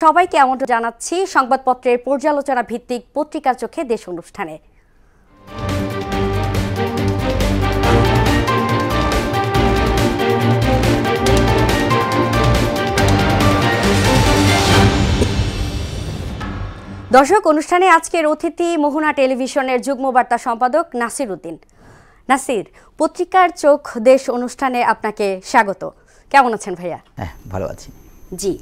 সবাইকে আমন্ত্রণ জানাচ্ছি সংবাদপত্রের পর্যালোচনা ভিত্তিক পত্রিকার চোখে দেশ অনুষ্ঠানে। দর্শক, অনুষ্ঠানে আজকের অতিথি মোহনা টেলিভিশনের যুগ্ম বার্তা সম্পাদক নাসির উদ্দিন। নাসির, পত্রিকার চোখ দেশ অনুষ্ঠানে আপনাকে স্বাগত। কেমন আছেন ভাইয়া? হ্যাঁ, ভালো আছি। জি,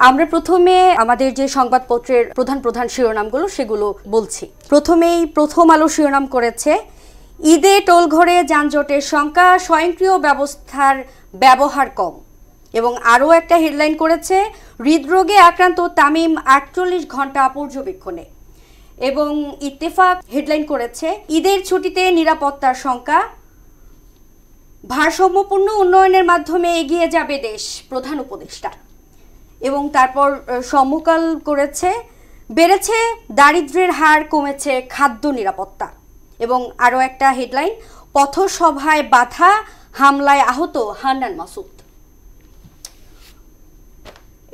আমরা প্রথমে আমাদের যে সংবাদপত্রের প্রধান শিরোনামগুলো সেগুলো বলছি। প্রথমেই প্রথম আলো শিরোনাম করেছে, ঈদে টোলঘরে যানজটের শঙ্কা, স্বয়ংক্রিয় ব্যবস্থার ব্যবহার কম। এবং আরও একটা হেডলাইন করেছে, হৃদরোগে আক্রান্ত তামিম 48 ঘন্টা পর্যবেক্ষণে। এবং ইত্তেফাক হেডলাইন করেছে, ঈদের ছুটিতে নিরাপত্তার শঙ্কা, ভারসাম্যপূর্ণ উন্নয়নের মাধ্যমে এগিয়ে যাবে দেশ, প্রধান উপদেষ্টা। এবং তারপর সমকাল করেছে, বেড়েছে দারিদ্র্যের হার, কমেছে খাদ্য নিরাপত্তা। এবং আরও একটা হেডলাইন, পথসভায় বাধা, হামলায় আহত হান্নান মাসুদ।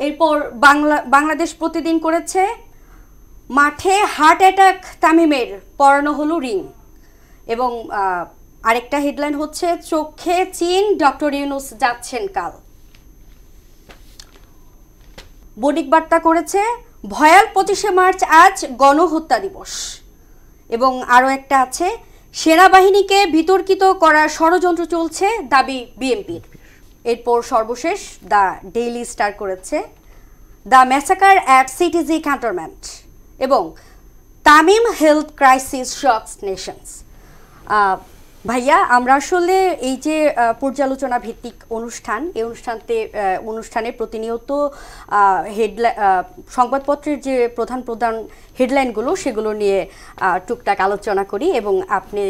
এরপর বাংলাদেশ প্রতিদিন করেছে, মাঠে হার্ট অ্যাটাক তামিমের, পরানো হলো রিং। এবং আরেকটা হেডলাইন হচ্ছে, চোখে চীন, ডক্টর ইউনূস যাচ্ছেন কাল। বণিক বার্তা করেছে, ভয়াল 25শে মার্চ আজ গণহত্যা দিবস। এবং আরও একটা আছে, সেনাবাহিনীকে বিতর্কিত করার ষড়যন্ত্র চলছে, দাবি বিএনপির। এরপর সর্বশেষ দ্য ডেইলি স্টার করেছে, the massacre at CTG cantonment. এবং Tamim health crisis shocks nations. ভাইয়া, আমরা আসলে এই যে পর্যালোচনা ভিত্তিক অনুষ্ঠান, এই অনুষ্ঠানে প্রতিনিয়ত সংবাদপত্রের যে প্রধান হেডলাইনগুলো সেগুলো নিয়ে টুকটাক আলোচনা করি এবং আপনি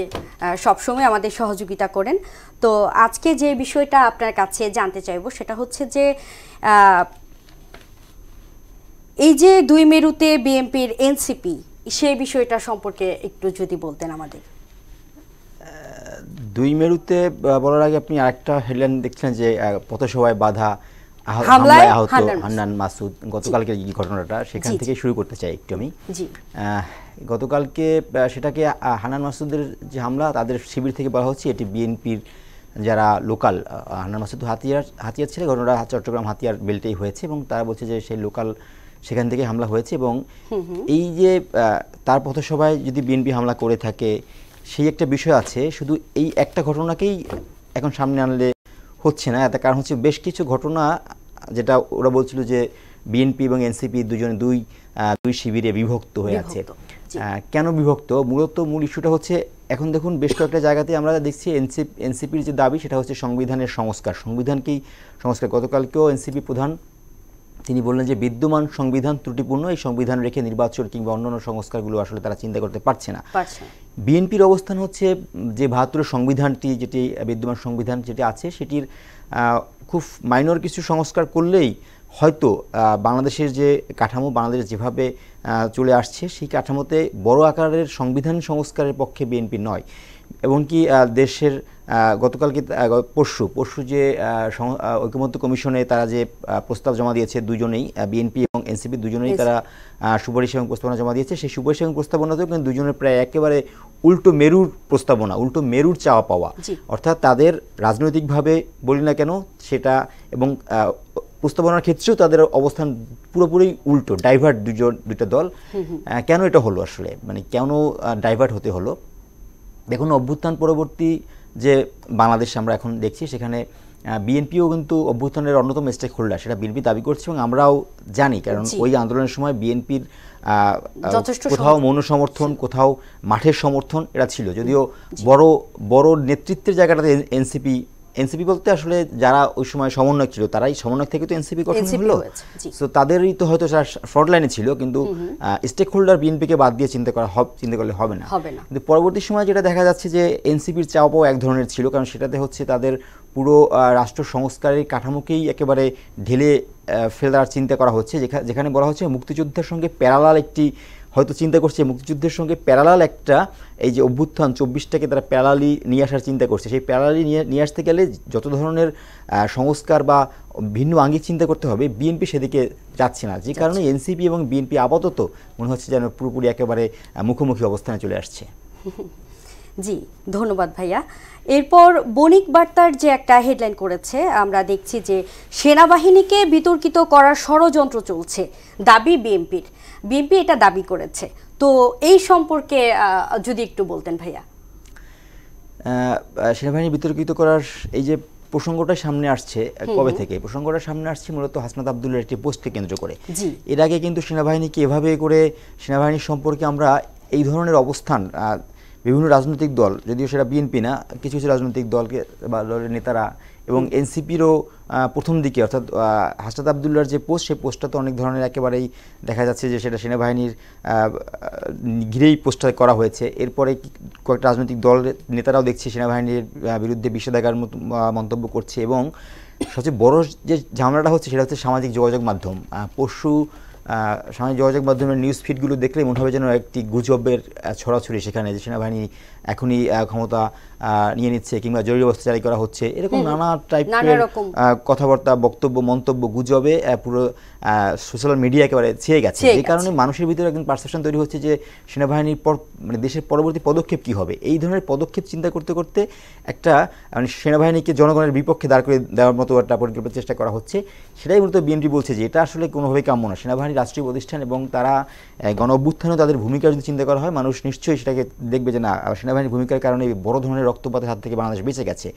সবসময় আমাদের সহযোগিতা করেন। তো আজকে যে বিষয়টা আপনার কাছে জানতে চাইব সেটা হচ্ছে যে, এই যে 2 মেরুতে বিএনপির এনসিপি, সেই বিষয়টা সম্পর্কে একটু যদি বলতেন আমাদের। 2 মেরুতে বলার আগে আপনি আরেকটা হেডলাইন দেখছিলেন যে, পথসভায় বাধা, হামলায় আহত হান্নান মাসুদ। গতকালকে এই ঘটনাটা সেখান থেকে শুরু করতে চাই একটু আমি। গতকালকে সেটাকে হান্নান মাসুদের যে হামলা, তাদের শিবির থেকে বলা হচ্ছে এটি বিএনপির যারা লোকাল, হান্নান মাসুদ হাতিয়ার ছেলে, ঘটনাটা চট্টগ্রাম হাতিয়ার বেল্টেই হয়েছে এবং তারা বলছে যে সেই লোকাল সেখান থেকে হামলা হয়েছে। এবং এই যে তার পথসভায় যদি বিএনপি হামলা করে থাকে, সেই একটা বিষয় আছে। শুধু এই একটা ঘটনাকেই এখন সামনে আনলে হচ্ছে না, তার কারণ হচ্ছে বেশ কিছু ঘটনা, যেটা ওরা বলছিল যে বিএনপি এবং এনসিপি দুই শিবিরে বিভক্ত হয়ে আছে। কেন বিভক্ত? মূল ইস্যুটা হচ্ছে, এখন দেখুন বেশ কয়েকটা জায়গাতে আমরা দেখছি এনসিপির যে দাবি সেটা হচ্ছে সংবিধানের সংস্কার, সংবিধানকেই সংস্কার। গতকালকেও এনসিপি প্রধান তিনি বললেন যে বিদ্যমান সংবিধান ত্রুটিপূর্ণ, এই সংবিধান রেখে নির্বাচন কিংবা অন্যান্য সংস্কারগুলো আসলে তারা চিন্তা করতে পারছে না। বিএনপির অবস্থান হচ্ছে যে 72 সংবিধানটি, যেটি বিদ্যমান সংবিধান যেটি আছে, সেটির খুব মাইনর কিছু সংস্কার করলেই হয়তো বাংলাদেশের যে কাঠামো, বাংলাদেশ যেভাবে চলে আসছে, সেই কাঠামোতে বড় আকারের সংবিধান সংস্কারের পক্ষে বিএনপি নয়। এমনকি দেশের গতকালকে পরশু যে ঐকমত্য কমিশনে তারা যে প্রস্তাব জমা দিয়েছে, দুজনেই বিএনপি এবং এনসিপি দুজনেই তারা সুপারিশ এবং প্রস্তাবনা জমা দিয়েছে, সেই সুপারিশ এবং প্রস্তাবনাতেও কিন্তু দুজনের প্রায় একেবারে উল্টো মেরুর প্রস্তাবনা, উল্টো মেরুর চাওয়া পাওয়া। অর্থাৎ তাদের রাজনৈতিকভাবে বলি না কেন সেটা, এবং প্রস্তাবনার ক্ষেত্রেও তাদের অবস্থান পুরোপুরি উল্টো, ডাইভার্ট দুইটা দল। কেন এটা হলো আসলে, মানে কেন ডাইভার্ট হতে হলো? দেখুন, অভ্যুত্থান পরবর্তী যে বাংলাদেশ আমরা এখন দেখছি, সেখানে বিএনপিও কিন্তু অভ্যুত্থানের অন্যতম স্টেক হোল্ডার, সেটা বিএনপি দাবি করছে এবং আমরাও জানি। কারণ ওই আন্দোলনের সময় বিএনপির কোথাও মৌন সমর্থন, কোথাও মাঠের সমর্থন এটা ছিল। যদিও বড় নেতৃত্বের জায়গাটাতে এনসিপি বলতে আসলে যারা ওই সময় সমন্বয়ক ছিল, তারাই সমন্বয়ক থেকে তো এনসিপি গঠন হলো, তো তাদেরই তো হয়তো ফ্রন্ট লাইনে ছিল। কিন্তু স্টেক হোল্ডার বিএনপিকে বাদ দিয়ে চিন্তা করলে হবে না। কিন্তু পরবর্তী সময় যেটা দেখা যাচ্ছে যে এনসিপির চাওয়া পাওয়া এক ধরনের ছিল, কারণ সেটাতে হচ্ছে তাদের পুরো রাষ্ট্র সংস্কারের কাঠামোকেই একেবারে ঢেলে ফেলার চিন্তা করা হচ্ছে, যেখানে বলা হচ্ছে মুক্তিযুদ্ধের সঙ্গে প্যারালাল একটি, হয়তো চিন্তা করছে মুক্তিযুদ্ধের সঙ্গে প্যারালাল একটা, এই যে অভ্যুত্থান 24টাকে তারা প্যারালালি নিয়ে আসার চিন্তা করছে। সেই প্যারালালি নিয়ে আসতে গেলে যত ধরনের সংস্কার বা ভিন্ন আঙ্গিক চিন্তা করতে হবে, বিএনপি সেদিকে যাচ্ছে না, যে কারণে এনসিপি এবং বিএনপি আপাতত মনে হচ্ছে যেন পুরোপুরি একেবারে মুখোমুখি অবস্থানে চলে আসছে। জি, ধন্যবাদ ভাইয়া। এরপর বণিক বার্তার যে একটা হেডলাইন করেছে, আমরা দেখছি যে সেনাবাহিনীকে বিতর্কিত করার ষড়যন্ত্র চলছে, দাবি বিএনপির। বিএনপি এটা দাবি করেছে, তো এই সম্পর্কে যদি একটু বলতেন ভাইয়া। সেনাবাহিনী বিতর্কিত করার এই যে প্রসঙ্গটা সামনে আসছে, কবে থেকে প্রসঙ্গটা সামনে আসছে? মূলত হাসনাত আবদুল্লাহর একটি পোস্টকে কেন্দ্র করে। এর আগে কিন্তু সেনাবাহিনীকে এভাবে করে, সেনাবাহিনীর সম্পর্কে আমরা এই ধরনের অবস্থান বিভিন্ন রাজনৈতিক দল, যদিও সেটা বিএনপি না, কিছু কিছু রাজনৈতিক দলকে বা দলের নেতারা এবং এনসিপিরও প্রথম দিকে, অর্থাৎ হাসনাত আবদুল্লাহর যে পোস্ট, সেই পোস্টটা তো অনেক ধরনের একেবারেই দেখা যাচ্ছে যে সেটা সেনাবাহিনীর ঘিরেই পোস্টটা করা হয়েছে। এরপরে কয়েকটা রাজনৈতিক দল নেতারাও দেখছি সেনাবাহিনীর বিরুদ্ধে বিষেধাগার মন্তব্য করছে, এবং সবচেয়ে বড় যে ঝামেলাটা হচ্ছে সেটা হচ্ছে সামাজিক যোগাযোগ মাধ্যম। পরশু সামাজিক যোগাযোগ মাধ্যমের নিউজ ফিডগুলো দেখলে মনে হবে যেন একটি গুজবের ছড়াছড়ি সেখানে, যে সেনাবাহিনী এখনই ক্ষমতা নিয়ে নিচ্ছে কিংবা জরুরি অবস্থা জারি করা হচ্ছে, এরকম নানা টাইপের কথাবার্তা, বক্তব্য, মন্তব্য, গুজবে পুরো সোশ্যাল মিডিয়া একেবারে ছেয়ে গেছে। যে কারণে মানুষের ভিতরে একজন পারসেপশন তৈরি হচ্ছে যে সেনাবাহিনীর মানে দেশের পরবর্তী পদক্ষেপ কী হবে। এই ধরনের পদক্ষেপ চিন্তা করতে করতে একটা মানে সেনাবাহিনীকে জনগণের বিপক্ষে দাঁড় করে দেওয়ার মতো একটা পরিকল্পনার চেষ্টা করা হচ্ছে। সেটাই মূলত বিএনপি বলছে যে এটা আসলে কোনোভাবেই কাম্য না। সেনাবাহিনী রাষ্ট্রীয় প্রতিষ্ঠান এবং তারা গণ অভ্যুত্থানেও তাদের ভূমিকা যদি চিন্তা করা হয়, মানুষ নিশ্চয়ই সেটাকে দেখবে যে না, সেনাবাহিনীর ভূমিকার কারণে বড় ধরনের রক্তপাতের হাত থেকে বাংলাদেশ বেঁচে গেছে।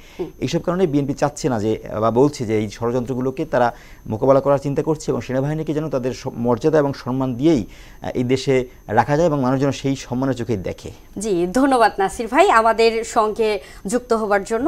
এইসব কারণে বিএনপি চাচ্ছে না যে, বা বলছে যে এই ষড়যন্ত্রগুলোকে তারা মোকাবেলা করার চিন্তা করছে এবং সেনাবাহিনীকে যেন তাদের মর্যাদা এবং সম্মান দিয়েই এই দেশে রাখা যায় এবং মানুষ যেন সেই সম্মানের চোখে দেখে। জি, ধন্যবাদ নাসির ভাই আমাদের সঙ্গে যুক্ত হবার জন্য।